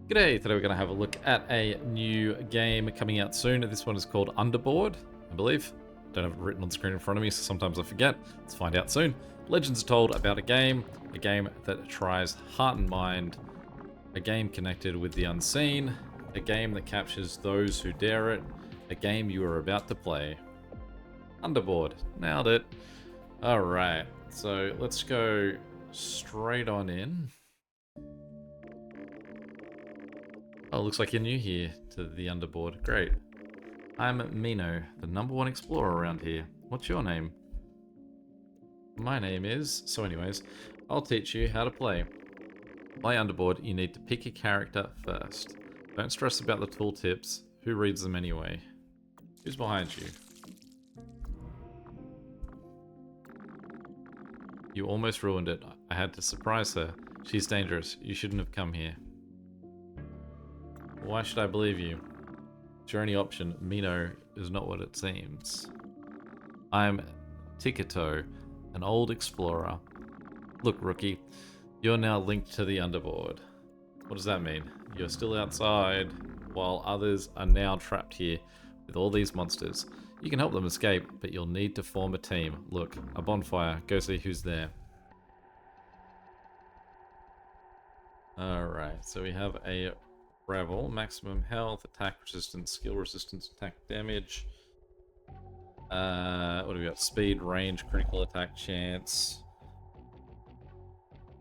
G'day, today we're going to have a look at a new game coming out soon. This one is called Underboard, I believe. Don't have it written on the screen in front of me, so sometimes I forget. Let's find out soon. Legends are told about a game that tries heart and mind, a game connected with the unseen, a game that captures those who dare it, a game you are about to play. Underboard, nailed it. Alright, so let's go straight on in. Oh, looks like you're new here to the Underboard. Great. I'm Mino, the #1 explorer around here. What's your name? My name is... So anyways, I'll teach you how to play. Play Underboard, you need to pick a character first. Don't stress about the tooltips. Who reads them anyway? Who's behind you? You almost ruined it. I had to surprise her. She's dangerous. You shouldn't have come here. Why should I believe you? It's your only option. Mino is not what it seems. I'm Tikito, an old explorer. Look, rookie, you're now linked to the Underboard. What does that mean? You're still outside, while others are now trapped here with all these monsters. You can help them escape, but you'll need to form a team. Look, a bonfire. Go see who's there. Alright, so we have a Revel, maximum health, attack resistance, skill resistance, attack damage. What do we got? Speed, range, critical attack chance,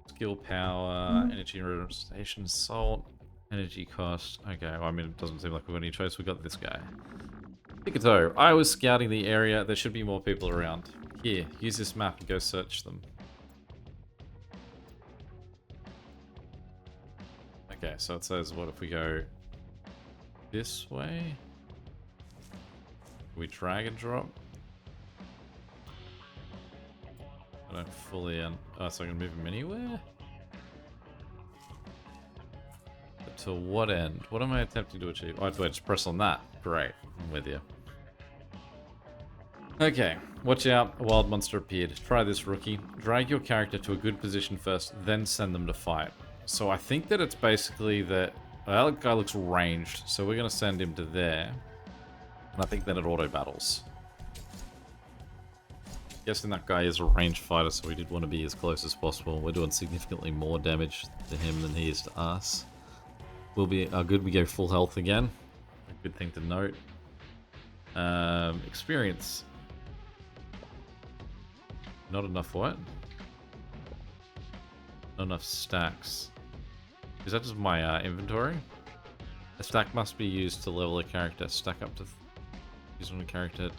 skill power, energy representation, salt, energy cost. Okay, well, I mean, it doesn't seem like we've got any choice. We got this guy. Pikato, I was scouting the area. There should be more people around. Here, use this map and go search them. Okay, so it says, what if we go this way? We drag and drop? I don't fully... oh, so I can move him anywhere? But to what end? What am I attempting to achieve? Oh, do I just press on that? Great, I'm with you. Okay, watch out, a wild monster appeared. Try this, rookie. Drag your character to a good position first, then send them to fight. So I think that it's basically that... well, that guy looks ranged, so we're going to send him to there. And I think then it auto-battles. Guessing that guy is a ranged fighter, so we did want to be as close as possible. We're doing significantly more damage to him than he is to us. We'll be... good, we go full health again. A good thing to note. Experience. Not enough what? Not enough stacks. Is that just my inventory? A stack must be used to level a character. Stack up to... use on a character.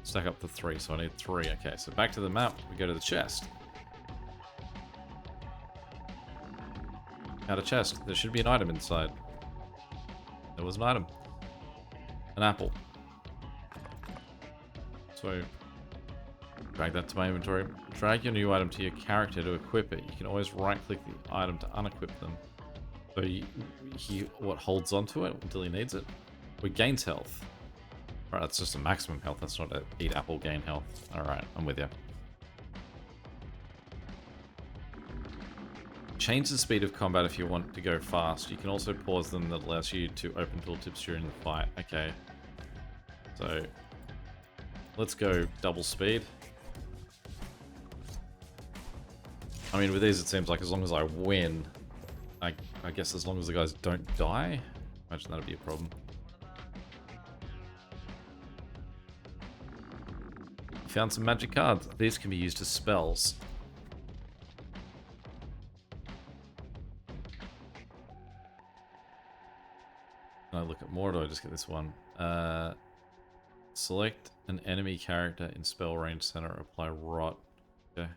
Stack up to 3, so I need 3. Okay, so back to the map. We go to the chest. Got a chest. There should be an item inside. There was an item. An apple. So... drag that to my inventory. Drag your new item to your character to equip it. You can always right-click the item to unequip them. So he what holds onto it until he needs it. It gains health. Right, that's just a maximum health. That's not a eat apple gain health. Alright, I'm with you. Change the speed of combat if you want to go fast. You can also pause them. That allows you to open tooltips during the fight. Okay. So let's go double speed. I mean, with these, it seems like as long as I win, I guess as long as the guys don't die, imagine that'd be a problem. Found some magic cards. These can be used as spells. Can I look at more, or do I just get this one? Select an enemy character in spell range center. Apply rot. Okay.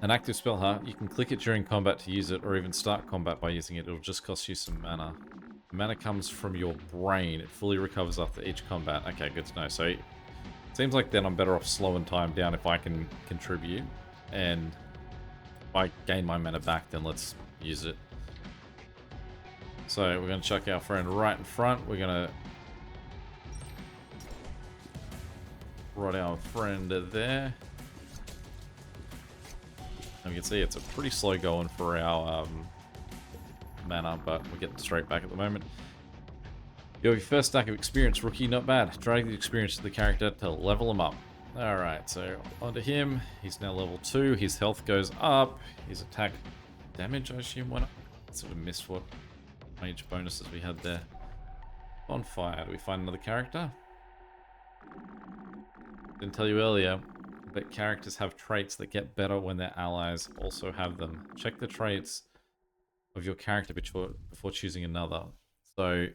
An active spell, huh? You can click it during combat to use it, or even start combat by using it. It'll just cost you some mana. The mana comes from your brain. It fully recovers after each combat. Okay, good to know. So, it seems like then I'm better off slowing time down if I can contribute. And if I gain my mana back, then let's use it. So, we're going to chuck our friend right in front. We're going to rot our friend there. And we can see it's a pretty slow going for our mana, but we're getting straight back at the moment. You have your first stack of experience, rookie, not bad. Drag the experience to the character to level him up. Alright, so onto him. He's now level 2. His health goes up. His attack damage, I assume, went up. Sort of missed what mage bonuses we had there. Bonfire. Do we find another character? Didn't tell you earlier, but characters have traits that get better when their allies also have them. Check the traits of your character before choosing another. So,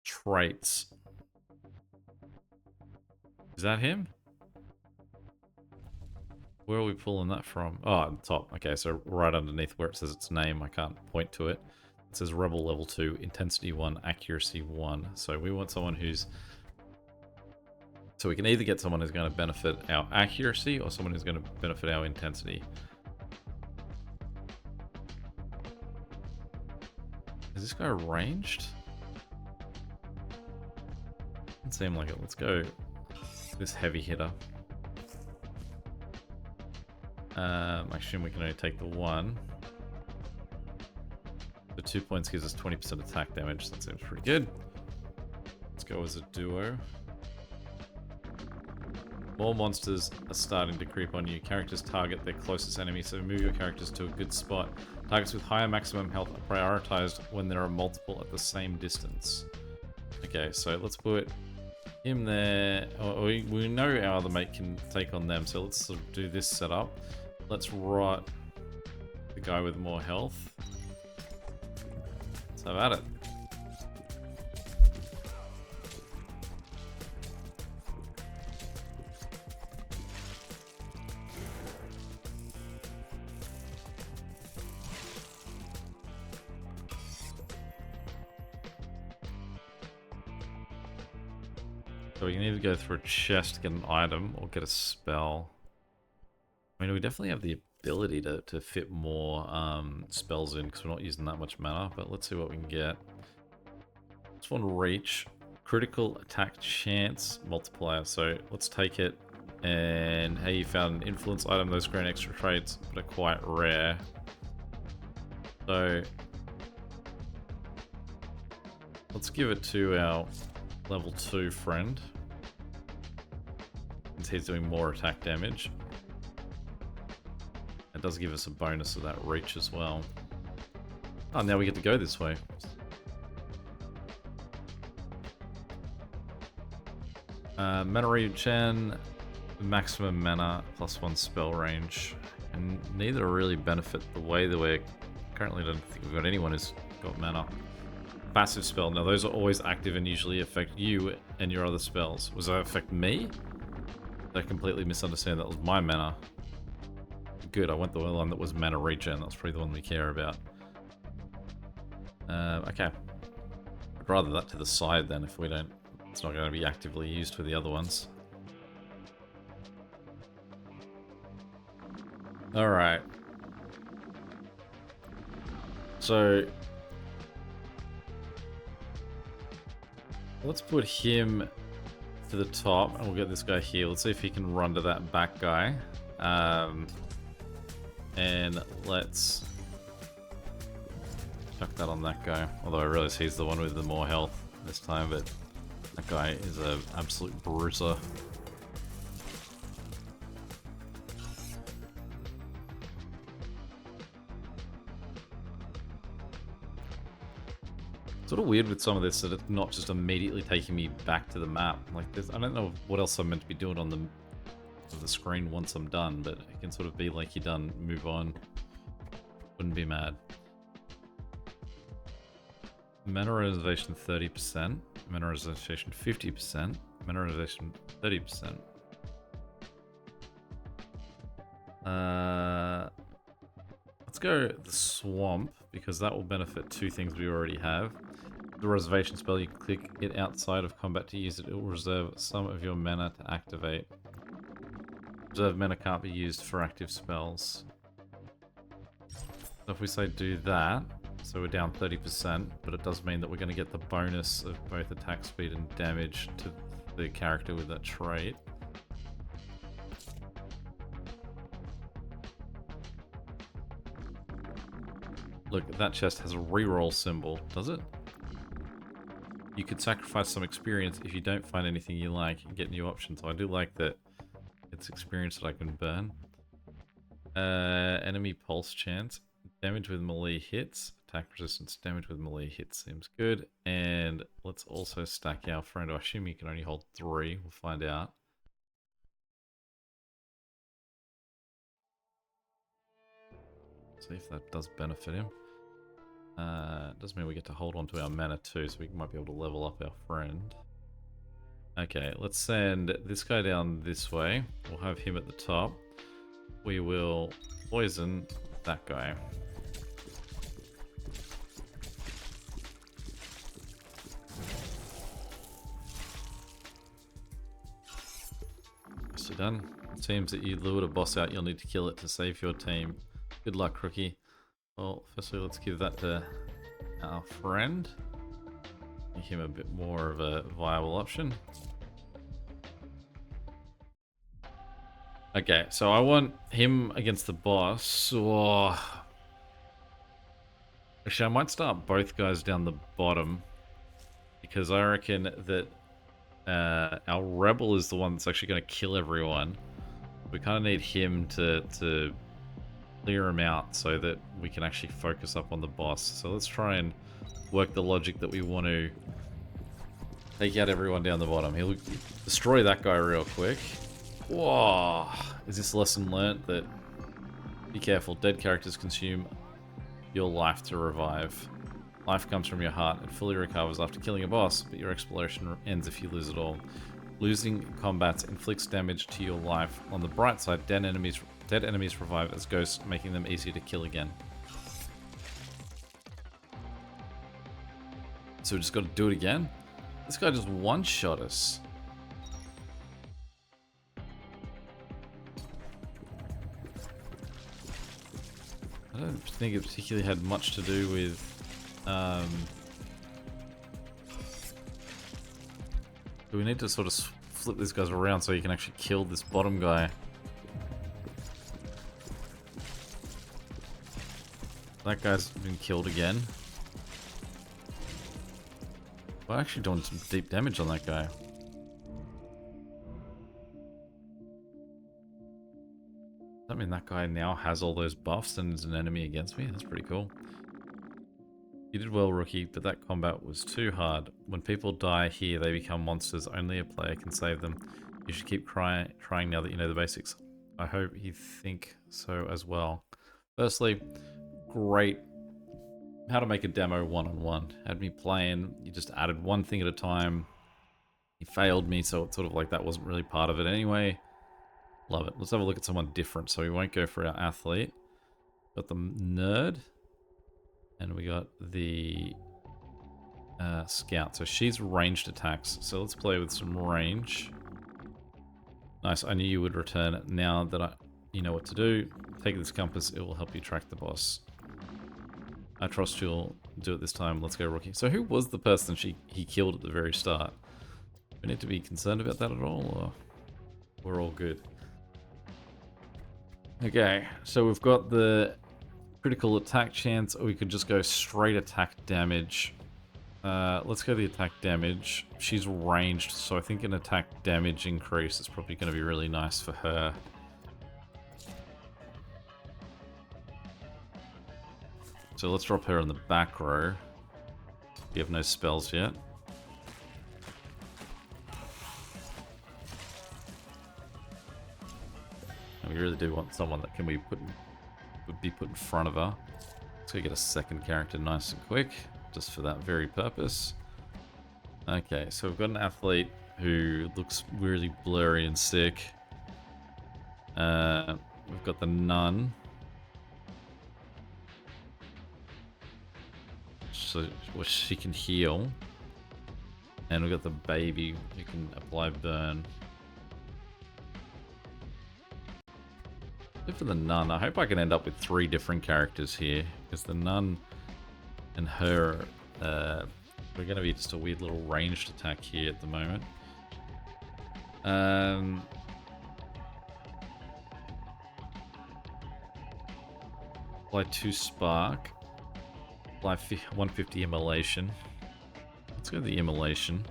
traits. Is that him? Where are we pulling that from? Oh, at the top. Okay, so right underneath where it says its name, I can't point to it. It says Rebel level 2, Intensity 1, Accuracy 1. So we want someone who's... So we can either get someone who's going to benefit our accuracy or someone who's going to benefit our intensity. Is this guy ranged? Doesn't seem like it. Let's go this heavy hitter. I assume we can only take the one. The 2 points gives us 20% attack damage. That seems pretty good. Let's go as a duo. More monsters are starting to creep on you. Characters target their closest enemy, so move your characters to a good spot. Targets with higher maximum health are prioritized when there are multiple at the same distance. Okay, so let's put him there. We know our other mate can take on them, so let's sort of do this setup. Let's rot the guy with more health. Let's have at it. So we can either go through a chest to get an item or get a spell. I mean, we definitely have the ability to fit more spells in because we're not using that much mana, but let's see what we can get. This one, reach, critical attack chance multiplier. So let's take it. And hey, you found an influence item. Those grant extra traits, but are quite rare. So let's give it to our level 2 friend, since he's doing more attack damage. It does give us a bonus of that reach as well. Oh, now we get to go this way. Mana regen, maximum mana, +1 spell range. And neither really benefit the way that we're... Currently don't think we've got anyone who's got mana. Passive spell. Now those are always active and usually affect you and your other spells. Was that affect me? I completely misunderstand. That was my mana. Good, I went the one that was mana regen. That's probably the one we care about. Okay. I'd rather that to the side then if we don't... It's not going to be actively used for the other ones. Alright. So... let's put him to the top and we'll get this guy here. Let's see if he can run to that back guy. And let's chuck that on that guy. Although I realize he's the one with the more health this time, but that guy is an absolute bruiser. Sort of weird with some of this that it's not just immediately taking me back to the map. Like, I don't know what else I'm meant to be doing on the screen once I'm done, but it can sort of be like you're done, move on. Wouldn't be mad. Mana reservation 30%, mana reservation 50%, mana reservation 30%. Let's go the swamp because that will benefit two things we already have. The reservation spell, you click it outside of combat to use it. It will reserve some of your mana to activate. Reserved mana can't be used for active spells. So if we say do that, so we're down 30%, but it does mean that we're going to get the bonus of both attack speed and damage to the character with that trait. Look, that chest has a reroll symbol, does it? You could sacrifice some experience if you don't find anything you like and get new options. So I do like that it's experience that I can burn. Enemy pulse chance. Damage with melee hits. Attack resistance. Damage with melee hits seems good. And let's also stack our friend. I assume you can only hold 3. We'll find out. See if that does benefit him. Doesn't mean we get to hold on to our mana too, so we might be able to level up our friend. Okay, let's send this guy down this way. We'll have him at the top. We will poison that guy. So done. It seems that you lured a boss out, you'll need to kill it to save your team. Good luck, rookie. Well, firstly, let's give that to our friend. Make him a bit more of a viable option. Okay, so I want him against the boss. Oh. Actually, I might start both guys down the bottom, because I reckon that our rebel is the one that's actually going to kill everyone. We kind of need him to clear him out so that we can actually focus up on the boss. So let's try and work the logic that we want to take out everyone down the bottom. He'll destroy that guy real quick. Whoa! Is this lesson learnt that be careful, dead characters consume your life to revive. Life comes from your heart and fully recovers after killing a boss, but your exploration ends if you lose it all. Losing combats inflicts damage to your life. On the bright side, dead enemies revive as ghosts, making them easier to kill again. So we just got to do it again? This guy just one-shot us. I don't think it particularly had much to do with do we need to sort of flip these guys around so you can actually kill this bottom guy? That guy's been killed again. We're actually doing some deep damage on that guy. Does that mean that guy now has all those buffs and is an enemy against me? That's pretty cool. You did well, rookie, but that combat was too hard. When people die here, they become monsters. Only a player can save them. You should keep trying now that you know the basics. I hope you think so as well. Firstly, great. How to make a demo one-on-one. Had me playing, you just added one thing at a time. He failed me, so it's sort of like that wasn't really part of it anyway. Love it. Let's have a look at someone different, so we won't go for our athlete. Got the nerd. And we got the scout. So she's ranged attacks. So let's play with some range. Nice. I knew you would return. Now that you know what to do, take this compass. It will help you track the boss. I trust you'll do it this time. Let's go, rookie. So who was the person he killed at the very start? Do we need to be concerned about that at all? Or we're all good? Okay. So we've got the critical attack chance, or we could just go straight attack damage. Let's go the attack damage. She's ranged, so I think an attack damage increase is probably going to be really nice for her. So let's drop her in the back row. We have no spells yet. And we really do want someone that can be put in front of her. Let's go get a second character nice and quick, just for that very purpose. Okay, so we've got an athlete who looks really blurry and sick. We've got the nun. So well, she can heal. And we've got the baby who can apply burn. For the nun, I hope I can end up with 3 different characters here, because the nun and her, we're going to be just a weird little ranged attack here at the moment. Apply 2 spark. Apply 150 immolation. Let's go to the immolation.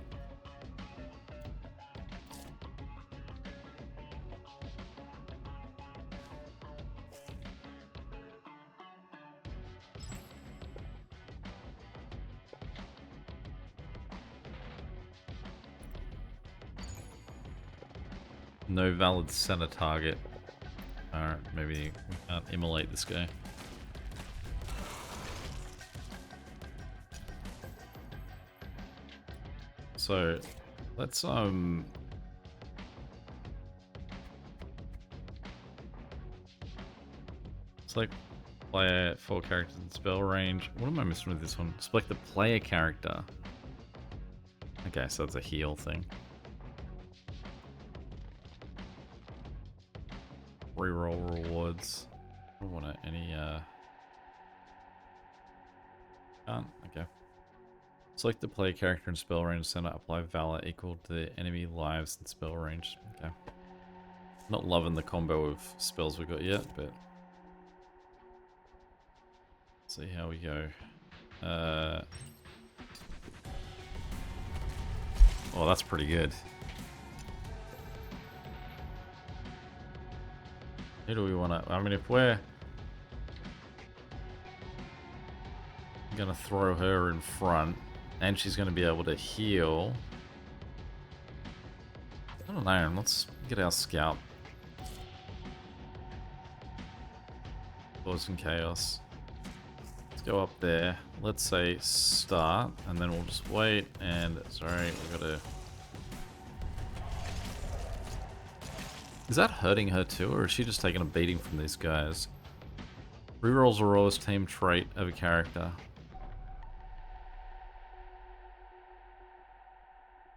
No valid center target. Alright, maybe we can't immolate this guy. So, let's select player, 4 characters in spell range. What am I missing with this one? Select the player character. Okay, so that's a heal thing. Reroll rewards. I don't want any, can't? Okay. Select the player character in spell range center. Apply valor equal to the enemy lives in spell range. Okay. Not loving the combo of spells we got yet, but... let's see how we go. Oh, that's pretty good. Who do we want to... I mean, if we're gonna throw her in front, and she's gonna be able to heal... I don't know, let's get our scout. Cause and chaos. Let's go up there. Let's say start, and then we'll just wait, and... sorry, we gotta... Is that hurting her too, or is she just taking a beating from these guys? Rerolls are always team trait of a character.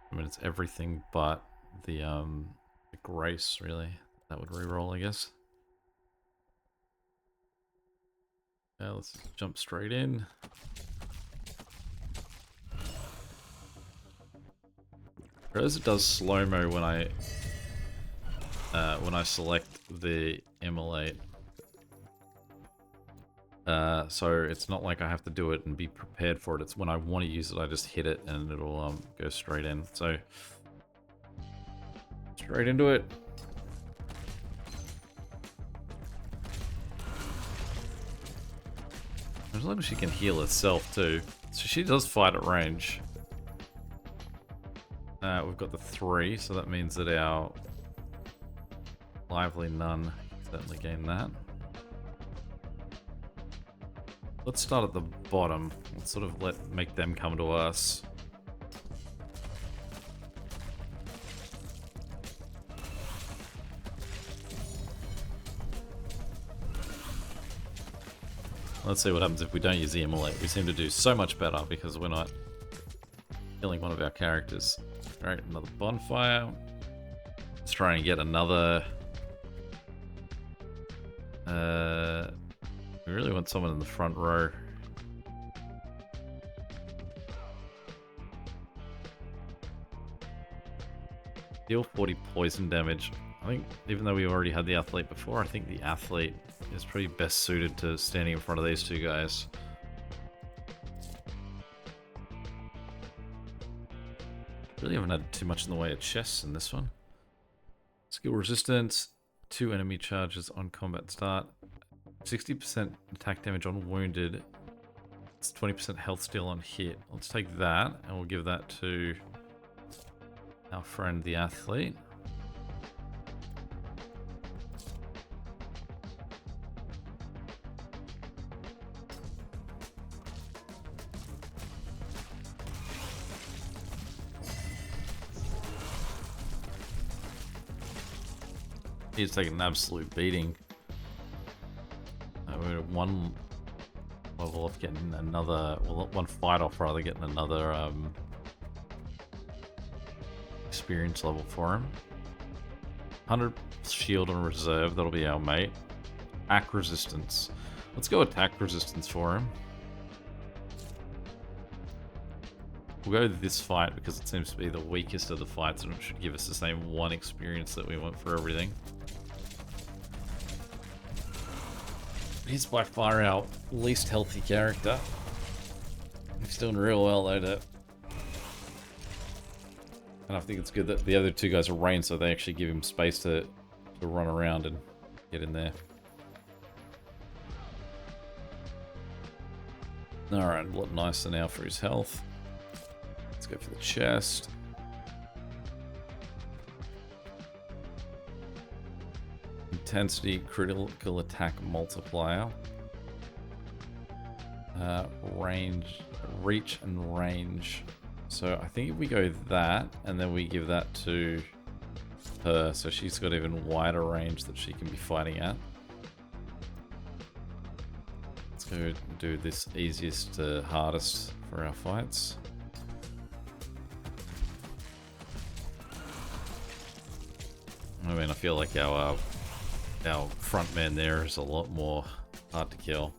I mean, it's everything but the grace, really. That would reroll, I guess. Yeah, let's jump straight in. Whereas it does slow-mo when I select the immolate. So it's not like I have to do it and be prepared for it. It's when I want to use it, I just hit it and it'll go straight in. So straight into it. As long as she can heal herself too. So she does fight at range. We've got the 3, so that means that our lively nun certainly gain that. Let's start at the bottom. Let's sort of make them come to us. Let's see what happens if we don't use the immolate. We seem to do so much better because we're not killing one of our characters. Alright, another bonfire. Let's try and get another... we really want someone in the front row. Deal 40 poison damage. I think, even though we already had the athlete before, I think the athlete is pretty best suited to standing in front of these two guys. Really haven't had too much in the way of chests in this one. Skill resistance, 2 enemy charges on combat start, 60% attack damage on wounded, it's 20% health steal on hit. Let's take that and we'll give that to our friend the athlete. He's taking an absolute beating. We're at one level of getting another, well, one fight off rather, getting another experience level for him. 100 shield on reserve, that'll be our mate. Attack resistance. Let's go attack resistance for him. We'll go this fight because it seems to be the weakest of the fights and it should give us the same 1 experience that we want for everything. He's by far our least healthy character. He's doing real well though, Dep. And I think it's good that the other two guys are ranged, so they actually give him space to run around and get in there. Alright, a lot nicer now for his health. Let's go for the chest. Intensity, critical attack multiplier. Range, reach and range. So I think if we go that, and then we give that to her, so she's got even wider range that she can be fighting at. Let's go do this easiest to hardest for our fights. I mean, I feel like our front man there is a lot more hard to kill.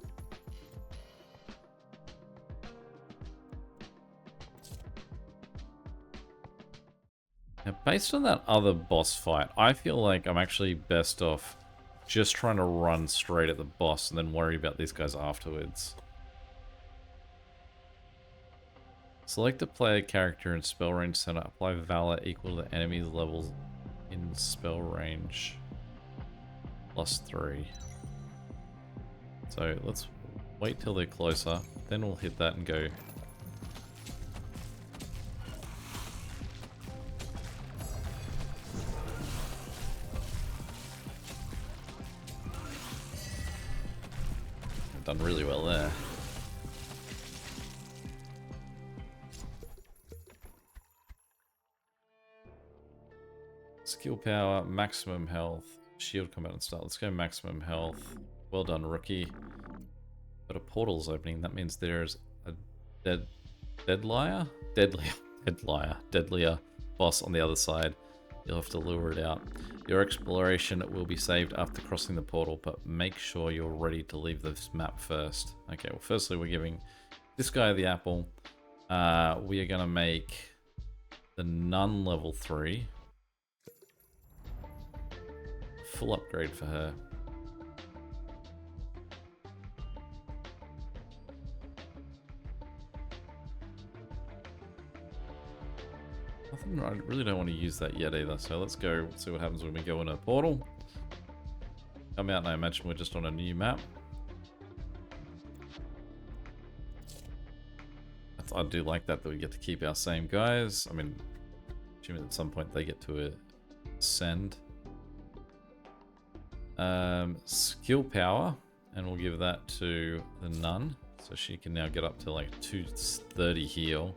Now, based on that other boss fight, I feel like I'm actually best off just trying to run straight at the boss and then worry about these guys afterwards. Select a player character in spell range center. Apply valor equal to enemies levels in spell range. +3. So let's wait till they're closer. Then we'll hit that and go. Done really well there. Skill power, maximum health, shield combat and start. Let's go maximum health. Well done, rookie. But a portal's opening. That means there's a deadlier boss on the other side. You'll have to lure it out. Your exploration will be saved after crossing the portal, but make sure you're ready to leave this map first. Okay, well, firstly, we're giving this guy the apple. We are going to make the nun level 3. Full upgrade for her. I really don't want to use that yet either, so let's go see what happens when we go in a portal. Come out and I imagine we're just on a new map. I do like that we get to keep our same guys. I mean, assuming at some point they get to ascend. Skill power, and we'll give that to the nun, so she can now get up to like 230 heal.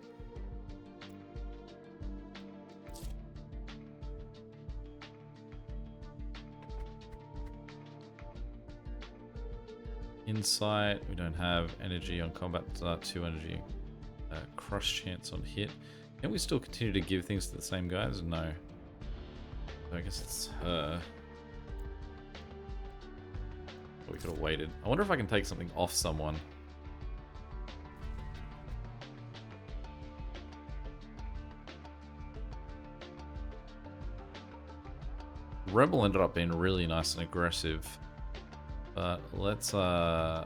Insight, we don't have energy on combat, 2 energy. Crush chance on hit. Can we still continue to give things to the same guys? No. I guess it's her. Oh, we could have waited. I wonder if I can take something off someone. Rebel ended up being really nice and aggressive. But let's try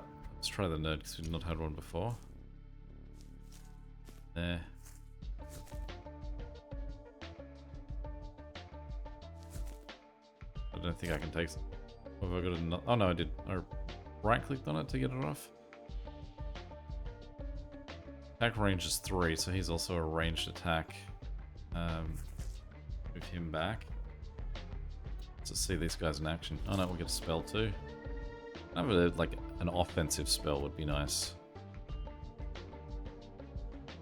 the nerd because we've not had one before. There. I don't think I can take. Have I got a? Oh no, I did. I right-clicked on it to get it off. Attack range is 3, so he's also a ranged attack. Move him back. Let's see these guys in action. Oh no, we'll get a spell too. Like an offensive spell would be nice.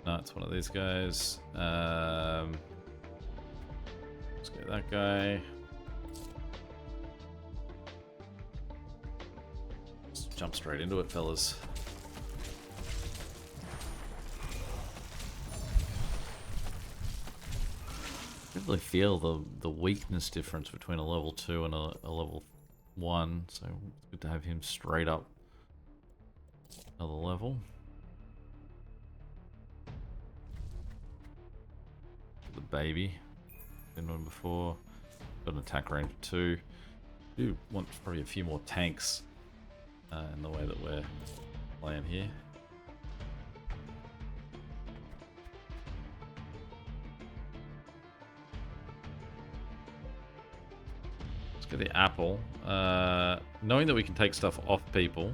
No, it's one of these guys. Let's get that guy. Just jump straight into it, fellas. I really feel the weakness difference between a level 2 and a level 1, so it's good to have him straight up another level. The baby, been one before. Got an attack range of 2. Do want probably a few more tanks in the way that we're playing here. the apple. Knowing that we can take stuff off people.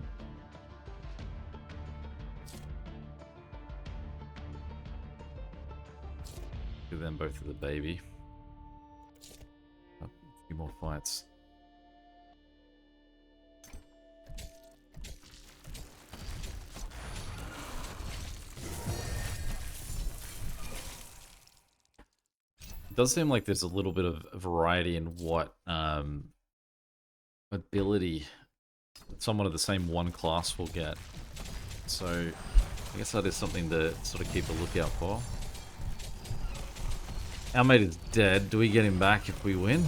Give them both of the baby. Oh, a few more fights. It does seem like there's a little bit of variety in what ability someone of the same one class will get. So I guess that is something to sort of keep a lookout for. Our mate is dead. Do we get him back if we win?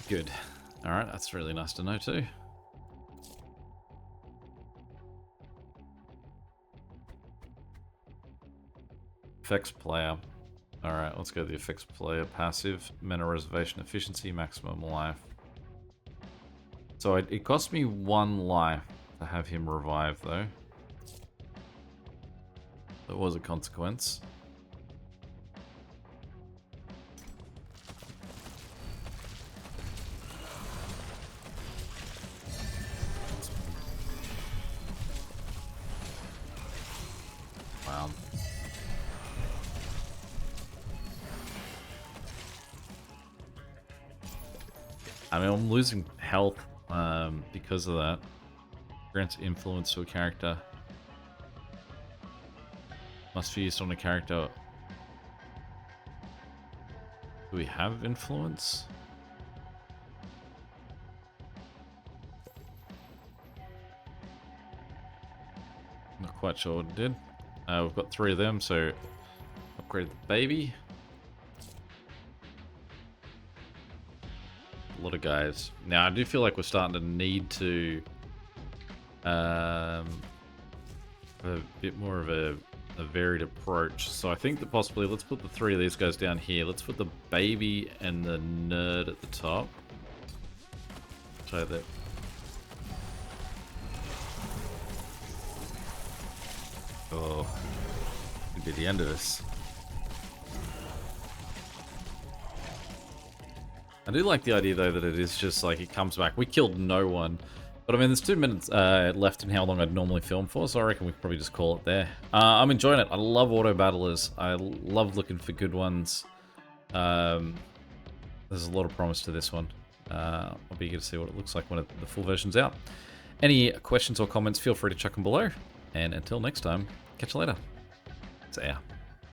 Good. Alright, that's really nice to know too. Effects player. Alright, let's go to the effects player. Passive, mana reservation efficiency, maximum life. So it cost me 1 life to have him revive though. That was a consequence. Wow. I mean, I'm losing health because of that. Grants influence to a character. Must be used on a character. Do we have influence? Not quite sure what it did. We've got 3 of them, so upgrade the baby. A lot of guys. Now I do feel like we're starting to need to a bit more of a varied approach. So I think that possibly let's put the 3 of these guys down here. Let's put the baby and the nerd at the top. So that oh, could be the end of this. I do like the idea though that it is just like it comes back. We killed no one. But I mean, there's 2 minutes left in how long I'd normally film for, so I reckon we could probably just call it there. I'm enjoying it. I love auto battlers. I love looking for good ones. There's a lot of promise to this one. I'll be eager to see what it looks like when the full version's out. Any questions or comments, feel free to chuck them below. And until next time, catch you later. See ya.